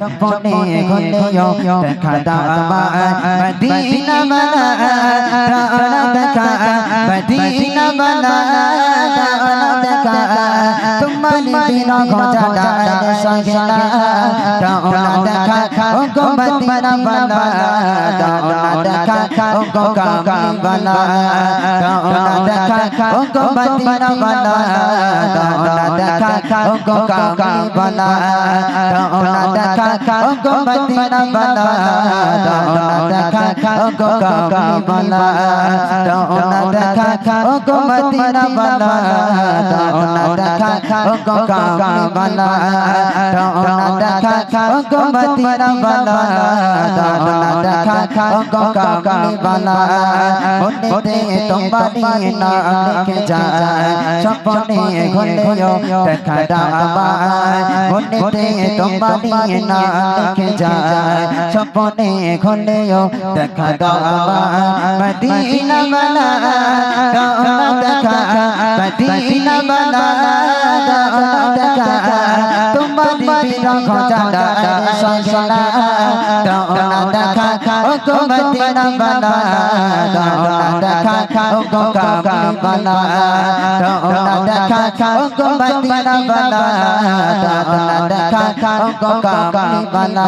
Sapone khondeyo dekhata Madina bana raana dekha Madina bana raana dekha tumhari bina khoja dal sahina raana dekha unko Madina bana raana dekha unko kamli bana raana dekha unko Madina bana raana dekha unko kamli bana raana dekha unko Madina bana raana dekha unko kamli bana raana dekha unko Madina bana raana dekha unko kamli bana raana dekha unko Madina bana raana dekha unko kamli bana munne tumhari naam likhe jaye sapne khondeyo dekhata munne tumhari नाम लिखे जाए सपने खुलेयो देखा Medina बना राना देखा Medina बना राना देखा तुम्हारी बिना खोजा डाल सजना राना देखा उनको मदीना बना राना देखा उनको कामली बना राना देखा उनको मदीना बना राना देखा उनको कामली बना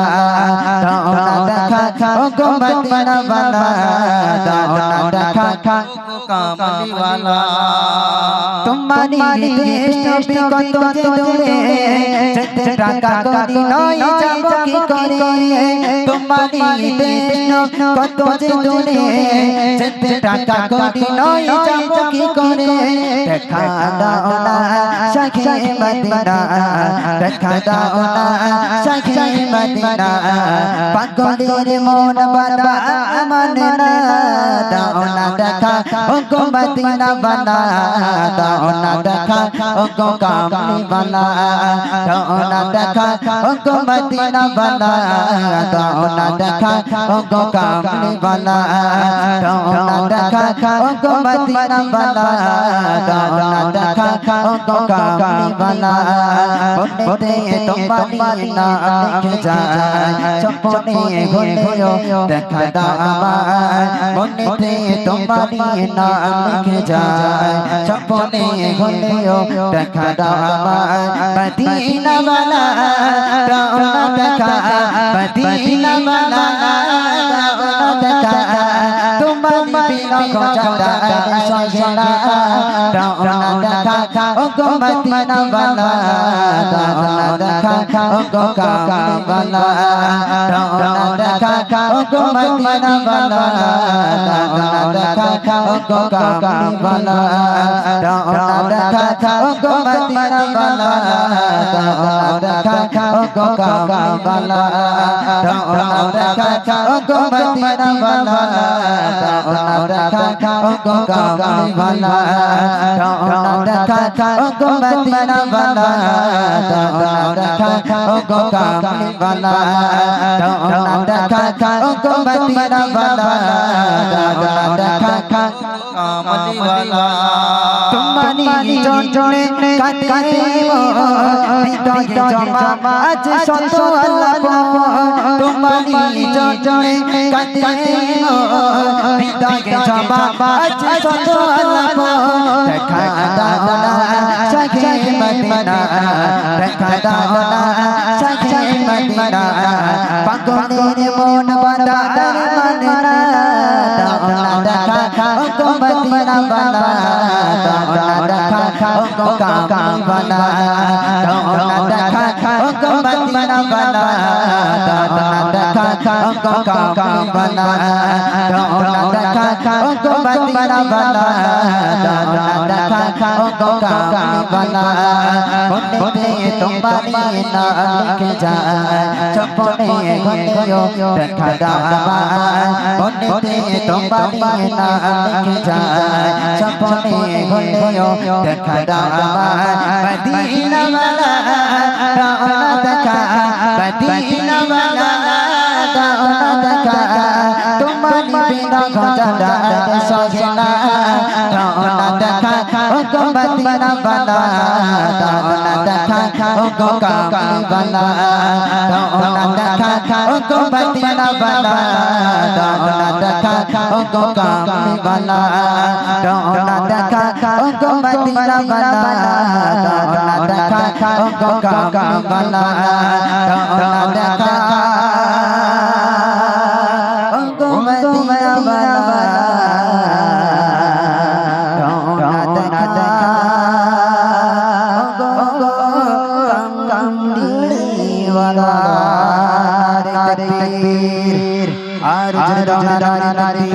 राना देखा उनको मदीना बना राना देखा उनको कामली वाला तुम्हारी देश भी कत जे दूरे যেতে টাকা করি নয় যাব কি করে তোমারি দেশ কত যে দূরে যেতে টাকা করি নয় যাব কি করে দেখা দাও না সাখী মদিনা দেখা দাও না সাখী মদিনা পাগলের মন বাঁধা মানে না দাও না দেখা ওগো মদিনা বানা দাও না দেখা ওগো কামলি বানা দাও না দেখা ওগো মদিনা বানা দাও না দেখা ওগো কামলি বানা দাও না দেখা ওগো মদিনা বানা দাও না দেখা ওগো কামলি বানা বলতে তোমারি নাম লিখে যায় সপনে খুলেও দেখা দাও বলতে তোমারি নাম লিখে যায় সপনে খুলেও দেখা দাও मदीना वाला राना देखा मदीना वाला राना देखा तुम्हारी बिना खोजा डाल सजना राना देखा उनको मदीना वाला राना देखा उनको कामली वाला राना देखा उनको मदीना वाला राना देखा उनको कामली वाला राना देखा उनको मदीना वाला राना देखा उनको कामली वाला राना देखा उनको मदीना वाला राना देखा उनको कामली वाला राना देखा उनको मदीना वाला राना देखा उनको कामली वाला राना देखा उनको मदीना वाला राना देखा कामली वाला तुम्हारी জন্যে কাঁদে হৃদয়ে জমা আছে শত আলাপ তোমারি জন্যে কাঁদে হৃদয়ে জমা আছে শত আলাপ দেখা দাও না সাখী মদিনা দেখা দাও না সাখী মদিনা পাগলের মন বাঁধা মানে না দাও না দেখা উनको মদিনা বানা দাও না দেখা उनको कामली बना राना देखा उनको मदीना बना राना देखा उनको कामली बना राना देखा उनको मदीना बना राना देखा उनको कामली बना मुन्ने तुम्हारी नाम लिखे जाए सपने खुलेयो देखा दावा मुन्ने तुम्हारी नाम लिखे जाए सपने खुलेयो देखा मदीना वाला राना देखा मदीना वाला राना देखा तुम्हारी बिना खोजा डाल सजना राना देखा उनको मदीना बना राना देखा उनको कामली बना राना ओ गो मदीना वाला रोना देखा ओ गो कामली वाला रोना देखा ओ गो मदीना वाला रोना देखा ओ गो कामली वाला रोना देखा ओ गो मदीना वाला रोना देखा ओ गो कामली वाला तकबीर और जरा नारी